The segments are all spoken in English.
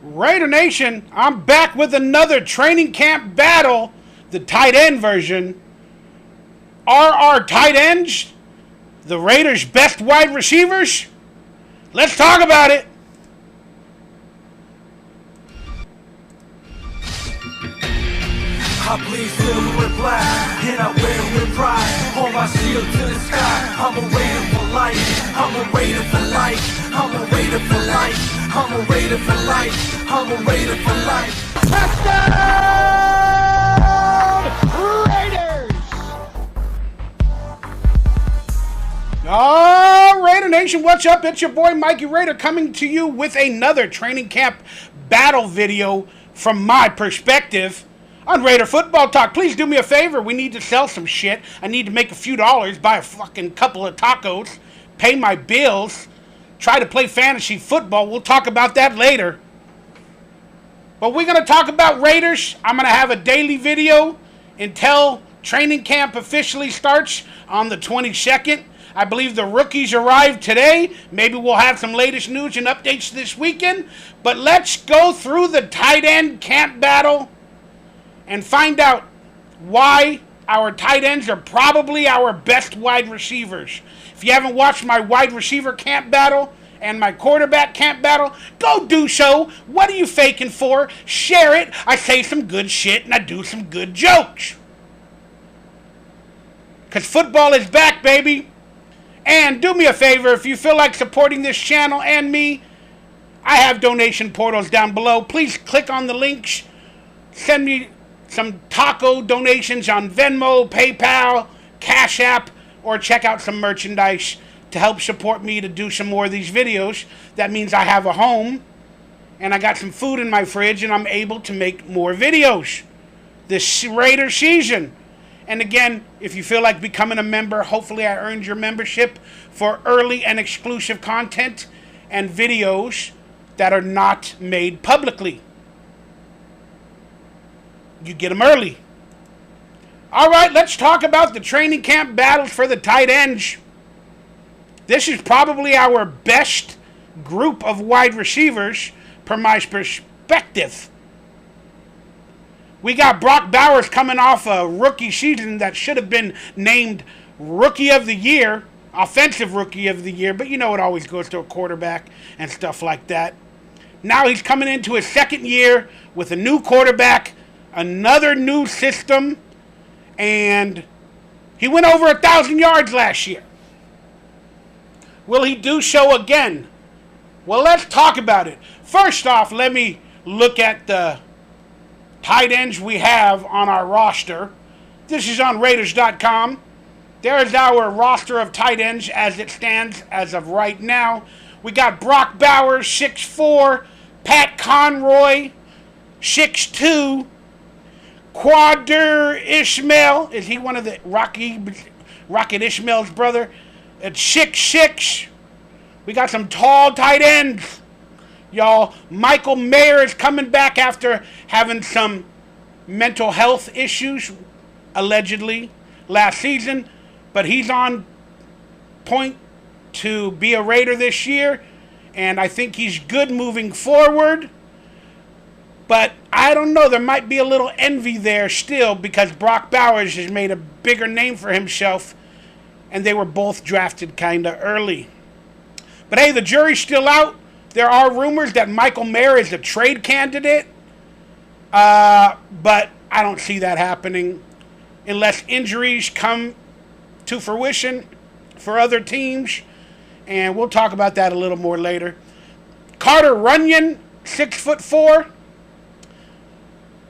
Raider Nation, I'm back with another training camp battle, the tight end version. Are our tight ends the Raiders' best wide receivers? Let's talk about it. I bleed silver with black, and I wear it with pride. Hold my shield to the sky. I'm a Raider for life. I'm a Raider for life. I'm a Raider for life. I'm a Raider for life. I'm a Raider for life. Touchdown! Raiders! Oh, Raider Nation, what's up? It's your boy Mikey Raider coming to you with another training camp battle video from my perspective on Raider Football Talk. Please do me a favor. We need to sell some shit. I need to make a few dollars, buy a fucking couple of tacos, pay my bills, try to play fantasy football. We'll talk about that later. But we're going to talk about Raiders. I'm going to have a daily video until training camp officially starts on the 22nd. I believe the rookies arrived today. Maybe we'll have some latest news and updates this weekend. But let's go through the tight end camp battle and find out why our tight ends are probably our best wide receivers. If you haven't watched my wide receiver camp battle and my quarterback camp battle, go do so. What are you faking for? Share it. I say some good shit and I do some good jokes. Because football is back, baby. And do me a favor, if you feel like supporting this channel and me, I have donation portals down below. Please click on the links. Send me some taco donations on Venmo, PayPal, Cash App, or check out some merchandise to help support me to do some more of these videos. That means I have a home, and I got some food in my fridge, and I'm able to make more videos this Raider season. And again, if you feel like becoming a member, hopefully I earned your membership for early and exclusive content and videos that are not made publicly. You get them early. All right, let's talk about the training camp battles for the tight ends. This is probably our best group of wide receivers per my perspective. We got Brock Bowers coming off a rookie season that should have been named Rookie of the Year, Offensive Rookie of the Year, but you know it always goes to a quarterback and stuff like that. Now he's coming into his second year with a new quarterback, another new system, and he went over 1,000 yards last year. Will he do so again? Well, let's talk about it. First off, let me look at the tight ends we have on our roster. This is on Raiders.com. There's our roster of tight ends as it stands as of right now. We got Brock Bowers, 6'4", Pat Conroy, 6'2", Quadir Ishmael, is he one of the Rocket Ishmael's brother? At 6'6". We got some tall tight ends. Y'all, Michael Mayer is coming back after having some mental health issues, allegedly, last season. But he's on point to be a Raider this year. And I think he's good moving forward. But I don't know, there might be a little envy there still because Brock Bowers has made a bigger name for himself and they were both drafted kind of early. But hey, the jury's still out. There are rumors that Michael Mayer is a trade candidate, but I don't see that happening unless injuries come to fruition for other teams, and we'll talk about that a little more later. Carter Runyon, 6'4".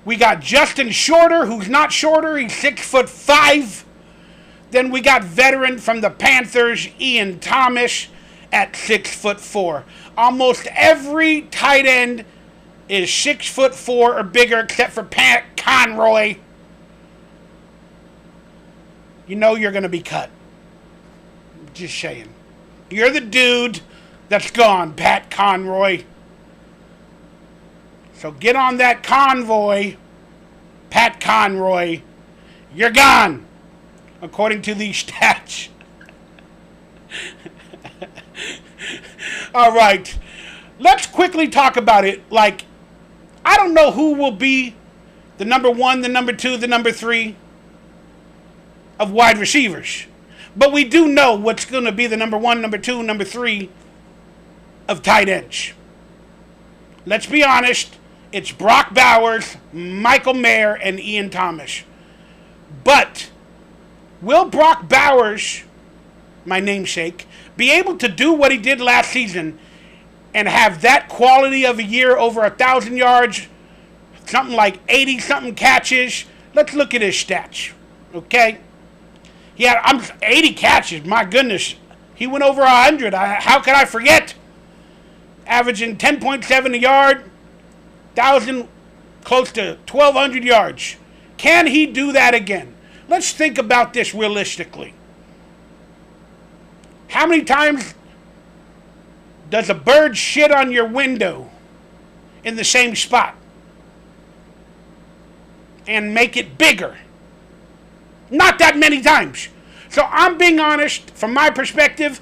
We got Justin Shorter, who's not shorter. He's 6'5". Then we got veteran from the Panthers, Ian Thomas, at 6'4". Almost every tight end is 6'4" or bigger, except for Pat Conroy. You know you're going to be cut. Just saying. You're the dude that's gone, Pat Conroy. So get on that convoy, Pat Conroy. You're gone, according to these stats. All right. Let's quickly talk about it like I don't know who will be the number 1, the number 2, the number 3 of wide receivers. But we do know what's going to be the number 1, number 2, number 3 of tight ends. Let's be honest. It's Brock Bowers, Michael Mayer, and Ian Thomas. But will Brock Bowers, my namesake, be able to do what he did last season and have that quality of a year, over 1,000 yards, something like 80-something catches? Let's look at his stats, okay? Yeah, 80 catches, my goodness. He went over 100. How could I forget? Averaging 10.7 a yard, 1,000, close to 1,200 yards. Can he do that again? Let's think about this realistically. How many times does a bird shit on your window in the same spot and make it bigger? Not that many times. So I'm being honest, from my perspective,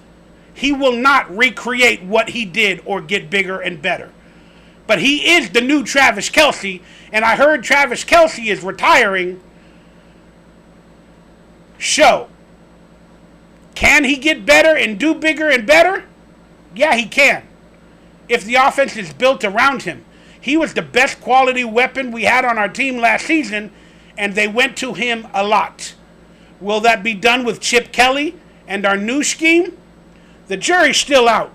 he will not recreate what he did or get bigger and better. But he is the new Travis Kelce, and I heard Travis Kelce is retiring. So, can he get better and do bigger and better? Yeah, he can. If the offense is built around him. He was the best quality weapon we had on our team last season, and they went to him a lot. Will that be done with Chip Kelly and our new scheme? The jury's still out.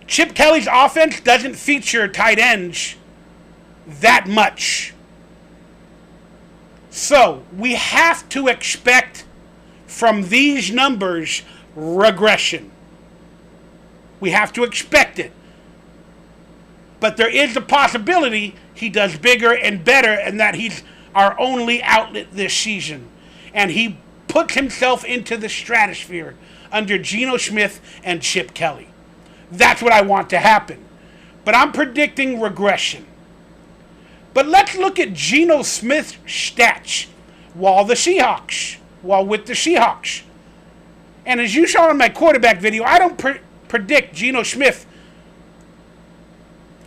Chip Kelly's offense doesn't feature tight ends that much. So, we have to expect from these numbers regression. We have to expect it. But there is a possibility he does bigger and better, and that he's our only outlet this season. And he puts himself into the stratosphere under Geno Smith and Chip Kelly. That's what I want to happen. But I'm predicting regression. But let's look at Geno Smith's stats while with the Seahawks. And as you saw in my quarterback video, I don't predict Geno Smith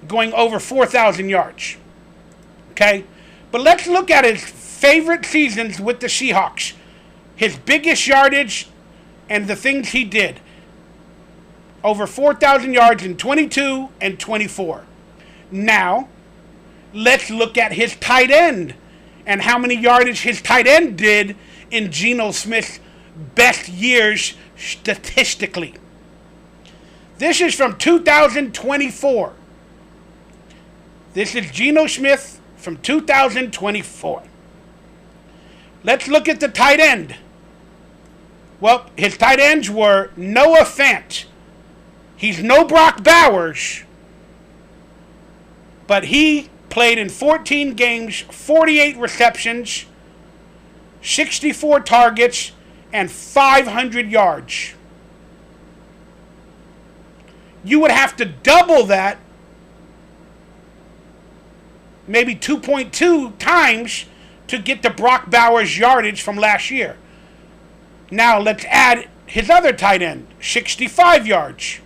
going over 4,000 yards. Okay? But let's look at his favorite seasons with the Seahawks. His biggest yardage and the things he did. Over 4,000 yards in 22 and 24. Now, let's look at his tight end and how many yardage his tight end did in Geno Smith's best years statistically. This is from 2024. This is Geno Smith from 2024. Let's look at the tight end. Well, his tight ends were Noah Fant. He's no Brock Bowers, but he played in 14 games, 48 receptions, 64 targets, and 500 yards. You would have to double that, maybe 2.2 times, to get the Brock Bowers yardage from last year. Now let's add his other tight end, 65 yards.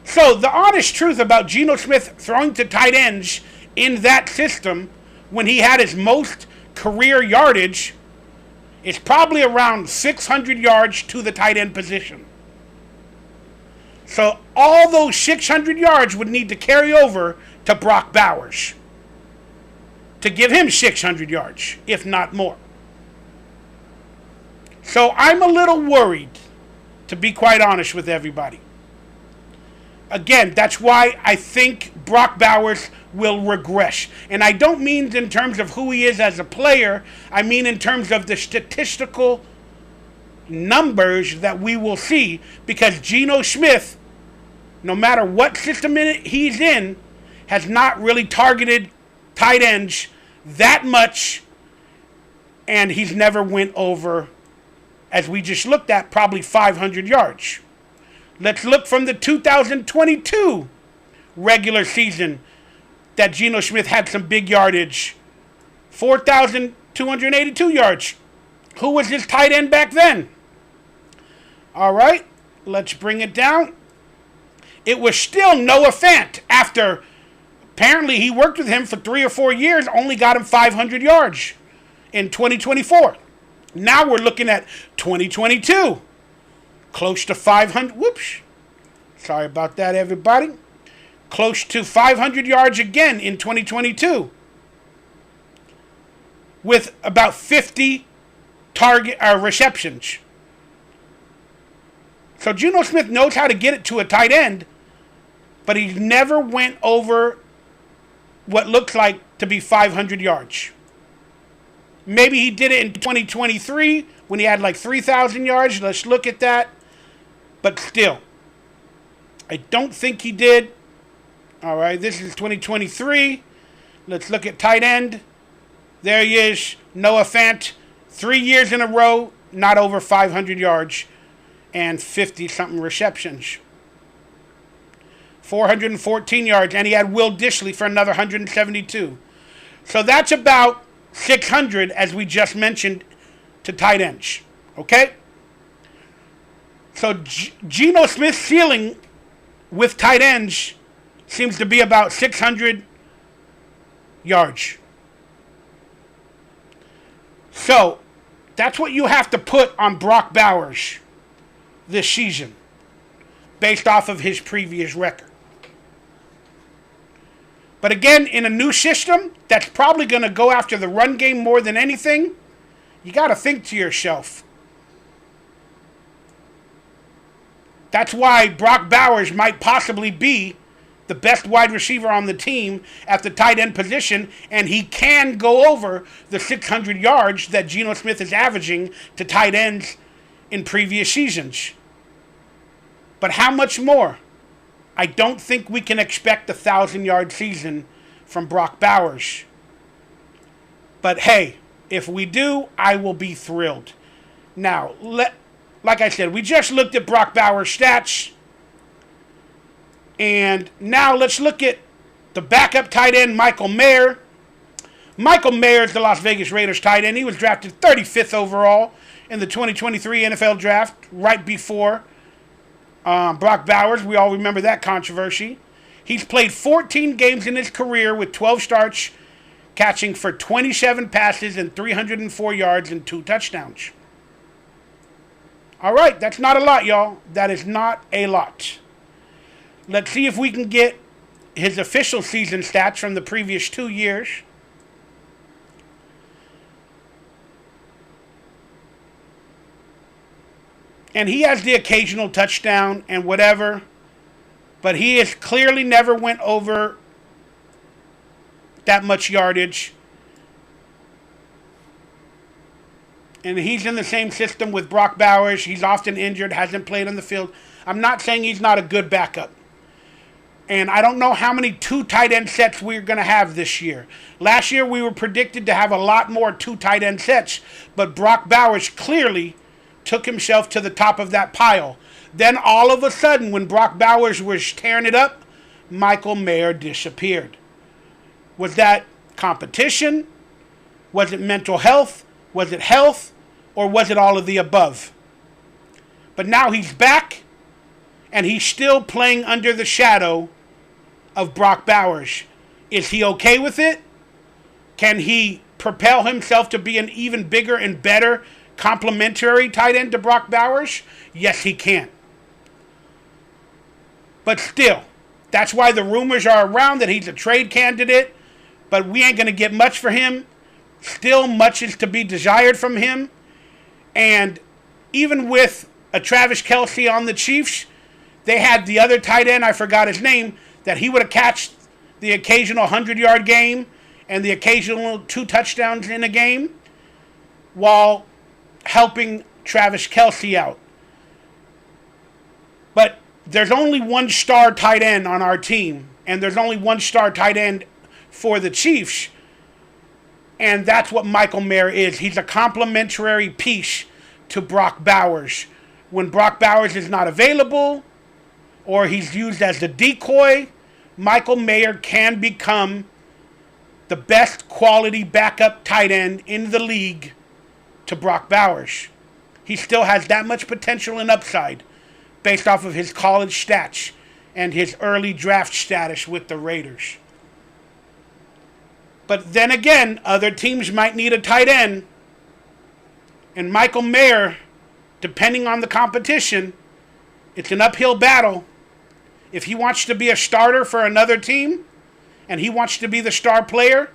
So the honest truth about Geno Smith throwing to tight ends in that system when he had his most career yardage is probably around 600 yards to the tight end position. So all those 600 yards would need to carry over to Brock Bowers to give him 600 yards, if not more. So I'm a little worried, to be quite honest with everybody. Again, that's why I think Brock Bowers will regress. And I don't mean in terms of who he is as a player. I mean in terms of the statistical numbers that we will see. Because Geno Smith, no matter what system he's in, has not really targeted tight ends that much. And he's never went over, as we just looked at, probably 500 yards. Let's look from the 2022 regular season that Geno Smith had some big yardage. 4,282 yards. Who was his tight end back then? All right, let's bring it down. It was still Noah Fant after Apparently, he worked with him for 3 or 4 years, only got him 500 yards in 2024. Now we're looking at 2022. Close to 500. Whoops. Sorry about that, everybody. Close to 500 yards again in 2022. With about 50 target receptions. So Geno Smith knows how to get it to a tight end, but he never went over what looks like to be 500 yards. Maybe he did it in 2023 when he had like 3,000 yards. Let's look at that. But still, I don't think he did. All right, this is 2023. Let's look at tight end. There he is, Noah Fant. 3 years in a row, not over 500 yards and 50-something receptions. 414 yards, and he had Will Dissly for another 172. So that's about 600, as we just mentioned, to tight ends. Okay? So Geno Smith's ceiling with tight ends seems to be about 600 yards. So that's what you have to put on Brock Bowers this season, based off of his previous record. But again, in a new system that's probably going to go after the run game more than anything, you got to think to yourself. That's why Brock Bowers might possibly be the best wide receiver on the team at the tight end position, and he can go over the 600 yards that Geno Smith is averaging to tight ends in previous seasons. But how much more? I don't think we can expect a 1,000-yard season from Brock Bowers. But hey, if we do, I will be thrilled. Now, like I said, we just looked at Brock Bowers' stats. And now let's look at the backup tight end, Michael Mayer. Michael Mayer is the Las Vegas Raiders tight end. He was drafted 35th overall in the 2023 NFL Draft, right before Brock Bowers. We all remember that controversy. He's played 14 games in his career with 12 starts, catching for 27 passes and 304 yards and 2 touchdowns. All right, that's not a lot, y'all. That is not a lot. Let's see if we can get his official season stats from the previous 2 years. And he has the occasional touchdown and whatever, but he has clearly never went over that much yardage. And he's in the same system with Brock Bowers. He's often injured, hasn't played on the field. I'm not saying he's not a good backup. And I don't know how many 2 tight end sets we're going to have this year. Last year we were predicted to have a lot more 2 tight end sets, but Brock Bowers clearly took himself to the top of that pile. Then all of a sudden, when Brock Bowers was tearing it up, Michael Mayer disappeared. Was that competition? Was it mental health? Was it health? Or was it all of the above? But now he's back, and he's still playing under the shadow of Brock Bowers. Is he okay with it? Can he propel himself to be an even bigger and better complementary tight end to Brock Bowers? Yes, he can. But still, that's why the rumors are around that he's a trade candidate, but we ain't going to get much for him. Still, much is to be desired from him. And even with a Travis Kelce on the Chiefs, they had the other tight end, I forgot his name, that he would have catched the occasional 100-yard game and the occasional 2 touchdowns in a game while helping Travis Kelce out. But there's only 1 star tight end on our team, and there's only 1 star tight end for the Chiefs, and that's what Michael Mayer is. He's a complementary piece to Brock Bowers. When Brock Bowers is not available, or he's used as a decoy, Michael Mayer can become the best quality backup tight end in the league to Brock Bowers. He still has that much potential and upside based off of his college stats and his early draft status with the Raiders. But then again, other teams might need a tight end. And Michael Mayer, depending on the competition, it's an uphill battle. If he wants to be a starter for another team, and he wants to be the star player,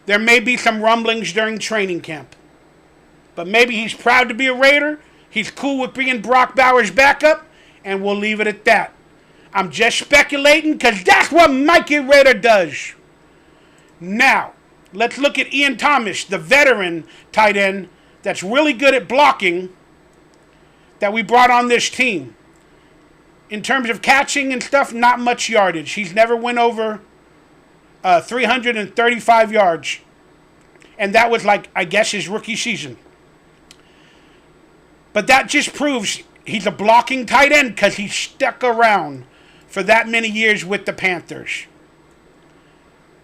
there may be some rumblings during training camp. But maybe he's proud to be a Raider. He's cool with being Brock Bowers' backup, and we'll leave it at that. I'm just speculating because that's what Mikey Raider does. Now, let's look at Ian Thomas, the veteran tight end that's really good at blocking that we brought on this team. In terms of catching and stuff, not much yardage. He's never went over 335 yards. And that was like, I guess, his rookie season. But that just proves he's a blocking tight end because he stuck around for that many years with the Panthers.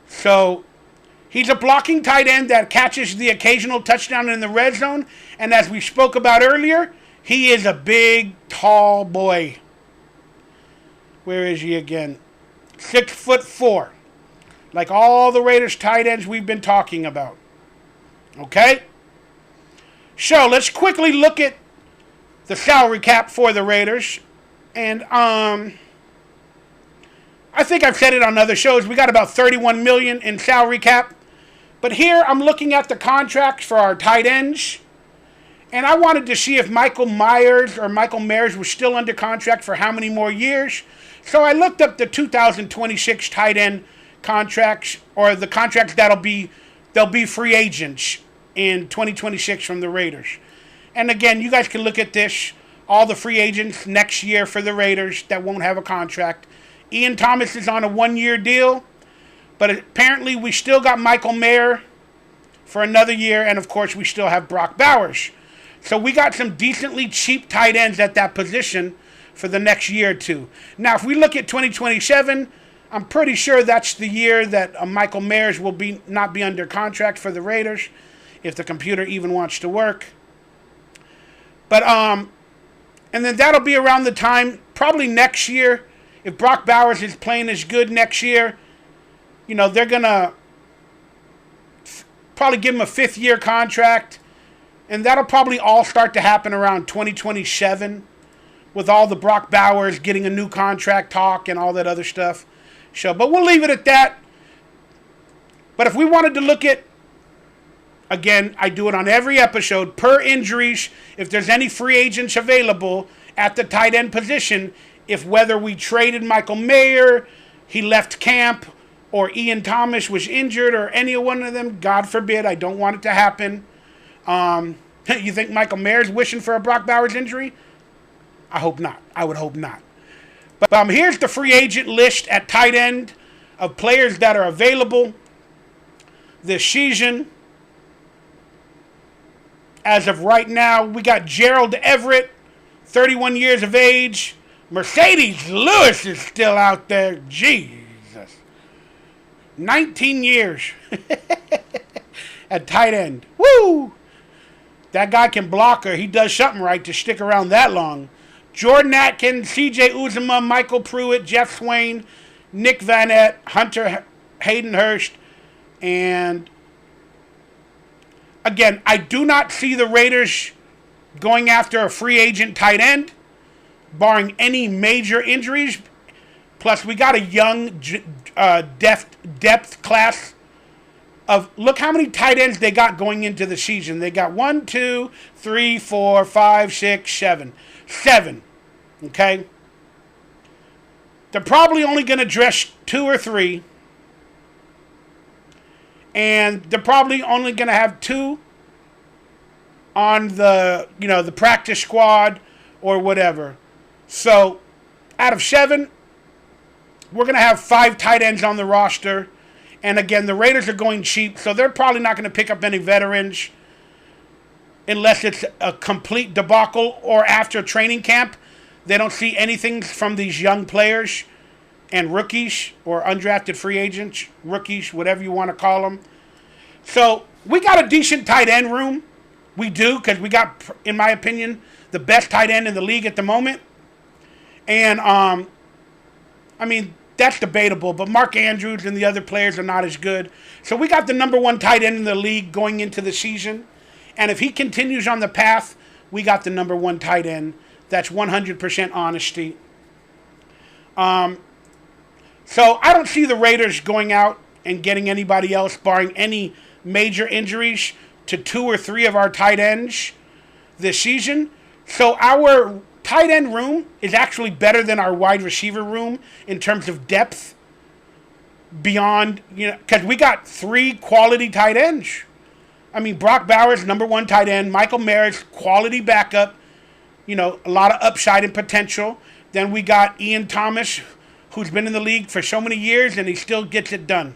So he's a blocking tight end that catches the occasional touchdown in the red zone. And as we spoke about earlier, he is a big, tall boy. Where is he again? 6'4". Like all the Raiders tight ends we've been talking about. Okay? So let's quickly look at the salary cap for the Raiders. And I think I've said it on other shows. We got about $31 million in salary cap. But here I'm looking at the contracts for our tight ends. And I wanted to see if Michael Myers was still under contract for how many more years. So I looked up the 2026 tight end contracts, or the contracts they'll be free agents in 2026 from the Raiders. And again, you guys can look at this. All the free agents next year for the Raiders that won't have a contract. Ian Thomas is on a 1-year deal. But apparently we still got Michael Mayer for another year. And of course we still have Brock Bowers. So we got some decently cheap tight ends at that position for the next year or two. Now, if we look at 2027, I'm pretty sure that's the year that Michael Mayers will not be under contract for the Raiders, if the computer even wants to work. But and then that'll be around the time, probably next year, if Brock Bowers is playing as good next year. You know, they're gonna probably give him a 5th-year contract, and that'll probably all start to happen around 2027. With all the Brock Bowers getting a new contract talk and all that other stuff. So, but we'll leave it at that. But if we wanted to look at, again, I do it on every episode, per injuries, if there's any free agents available at the tight end position, if whether we traded Michael Mayer, he left camp, or Ian Thomas was injured, or any one of them, God forbid, I don't want it to happen. You think Michael Mayer's wishing for a Brock Bowers injury? I hope not. I would hope not. But here's the free agent list at tight end of players that are available this season. As of right now, we got Gerald Everett, 31 years of age. Mercedes Lewis is still out there. Jesus. 19 years at tight end. Woo! That guy can block her. He does something right to stick around that long. Jordan Atkins, C.J. Uzomah, Michael Pruitt, Jeff Swain, Nick Vanette, Hunter Hayden Hurst, and again, I do not see the Raiders going after a free agent tight end, barring any major injuries. Plus, we got a young depth class of, look how many tight ends they got going into the season. They got 1, 2, 3, 4, 5, 6, 7. 7. Okay? They're probably only going to dress 2 or 3. And they're probably only going to have 2 on the, the practice squad or whatever. So, out of 7, we're going to have 5 tight ends on the roster. And again, the Raiders are going cheap, so they're probably not going to pick up any veterans unless it's a complete debacle or after training camp. They don't see anything from these young players and rookies or undrafted free agents, rookies, whatever you want to call them. So we got a decent tight end room. We do, because we got, in my opinion, the best tight end in the league at the moment. And, that's debatable. But Mark Andrews and the other players are not as good. So we got the number 1 tight end in the league going into the season. And if he continues on the path, we got the number 1 tight end. That's 100% honesty. So I don't see the Raiders going out and getting anybody else, barring any major injuries, to 2 or 3 of our tight ends this season. So our tight end room is actually better than our wide receiver room in terms of depth. Beyond, because we got 3 quality tight ends. I mean, Brock Bowers, number 1 tight end. Michael Mayer's quality backup. A lot of upside and potential. Then we got Ian Thomas, who's been in the league for so many years, and he still gets it done.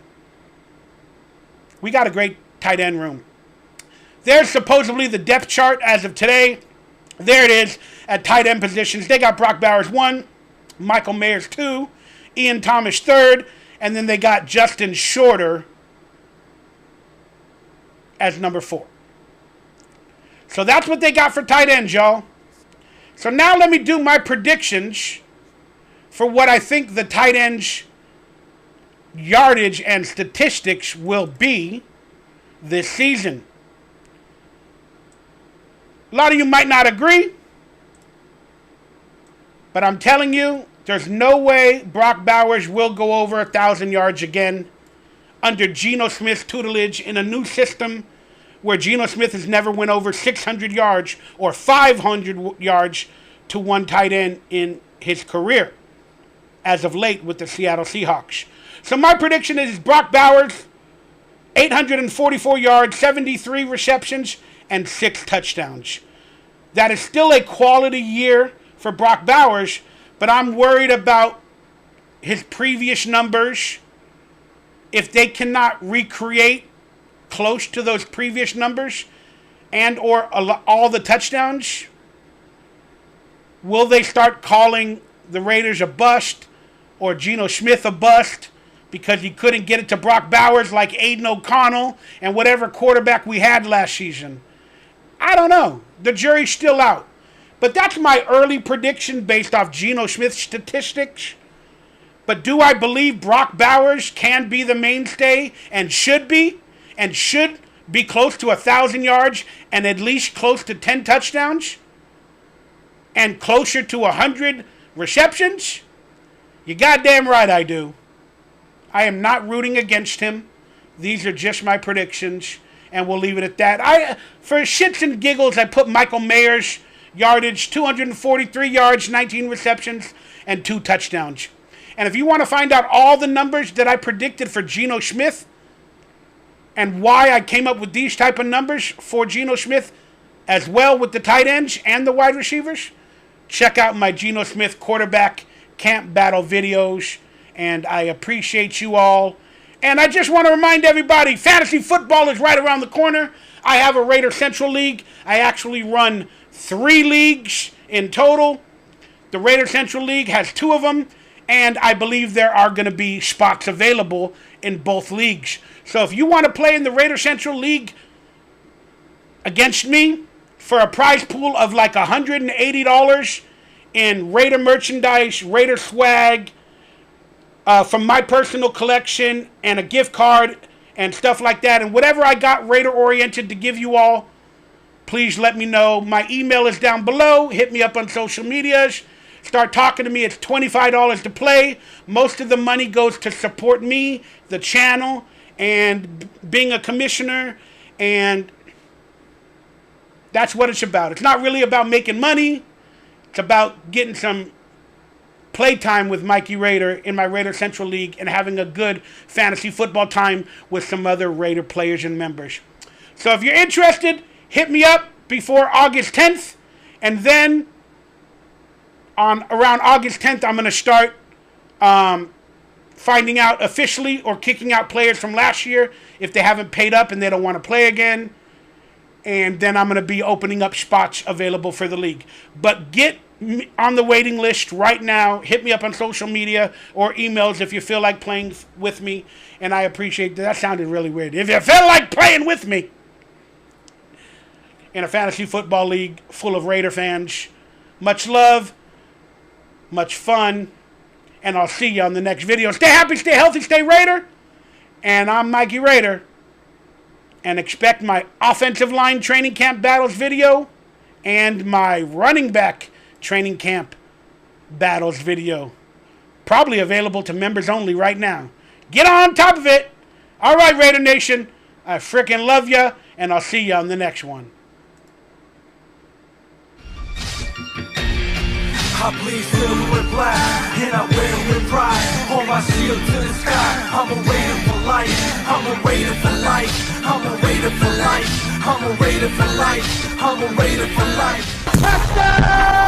We got a great tight end room. There's supposedly the depth chart as of today. There it is at tight end positions. They got Brock Bowers 1, Michael Mayers 2, Ian Thomas 3rd, and then they got Justin Shorter as number 4. So that's what they got for tight ends, y'all. So now let me do my predictions for what I think the tight ends yardage and statistics will be this season. A lot of you might not agree, but I'm telling you, there's no way Brock Bowers will go over 1,000 yards again under Geno Smith's tutelage in a new system where Geno Smith has never went over 600 yards or 500 yards to one tight end in his career as of late with the Seattle Seahawks. So my prediction is Brock Bowers, 844 yards, 73 receptions, and 6 touchdowns. That is still a quality year for Brock Bowers, but I'm worried about his previous numbers. If they cannot recreate close to those previous numbers and or all the touchdowns, will they start calling the Raiders a bust or Geno Smith a bust because he couldn't get it to Brock Bowers like Aiden O'Connell and whatever quarterback we had last season? I don't know. The jury's still out. But that's my early prediction based off Geno Smith's statistics. But do I believe Brock Bowers can be the mainstay and should be close to 1,000 yards and at least close to 10 touchdowns and closer to 100 receptions? You goddamn right I do. I am not rooting against him. These are just my predictions, and we'll leave it at that. For shits and giggles, I put Michael Mayer's yardage, 243 yards, 19 receptions, and 2 touchdowns. And if you want to find out all the numbers that I predicted for Geno Smith and why I came up with these type of numbers for Geno Smith as well with the tight ends and the wide receivers, check out my Geno Smith quarterback camp battle videos. And I appreciate you all. And I just want to remind everybody, fantasy football is right around the corner. I have a Raider Central League. I actually run 3 leagues in total. The Raider Central League has 2 of them. And I believe there are going to be spots available in both leagues. So if you want to play in the Raider Central League against me for a prize pool of like $180 in Raider merchandise, Raider swag, from my personal collection and a gift card and stuff like that, and whatever I got Raider oriented to give you all, please let me know. My email is down below. Hit me up on social medias. Start talking to me. It's $25 to play. Most of the money goes to support me, the channel, and being a commissioner, and that's what it's about. It's not really about making money. It's about getting some playtime with Mikey Raider in my Raider Central League and having a good fantasy football time with some other Raider players and members. So if you're interested, hit me up before August 10th, and then around August 10th, I'm going to start finding out officially or kicking out players from last year if they haven't paid up and they don't want to play again. And then I'm going to be opening up spots available for the league. But get on the waiting list right now. Hit me up on social media or emails if you feel like playing with me. And I appreciate that. That sounded really weird. If you feel like playing with me in a fantasy football league full of Raider fans, much love, much fun, and I'll see you on the next video. Stay happy, stay healthy, stay Raider. And I'm Mikey Raider. And expect my offensive line training camp battles video and my running back training camp battles video. Probably available to members only right now. Get on top of it. All right, Raider Nation. I freaking love ya, and I'll see you on the next one. I bleed silver and black, and I wear it with pride. Hold my shield to the sky. I'm a Raider for life. I'm a Raider for life. I'm a Raider for life. I'm a Raider for life. I'm a Raider for life. Touchdown!